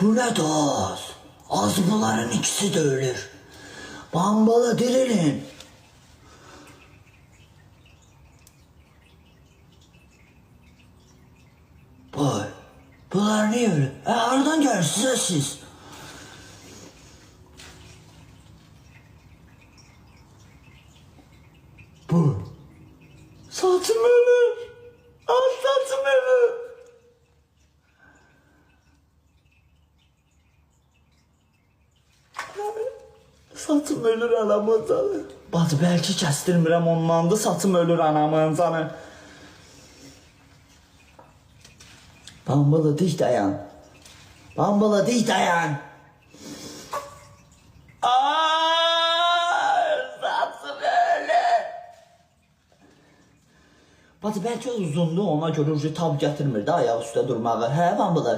Bu ne dost? Az bunların ikisi de ölür. Bambala dirilin. Boy, bunlar niye öyle? Aradan gelirsiniz siz. Bu. Saçım ölür. Saçım ölür. Saçım ölür anamın canı. Bacı belki kəstirmirəm ondan da saçım ölür anamın canı. Bambala dik dayan. Bambala dik dayan. Saçım ölür. Bacı belki uzundu ona görə tab gətirmirdi ayaq üstə durmağa. Hə Bambala?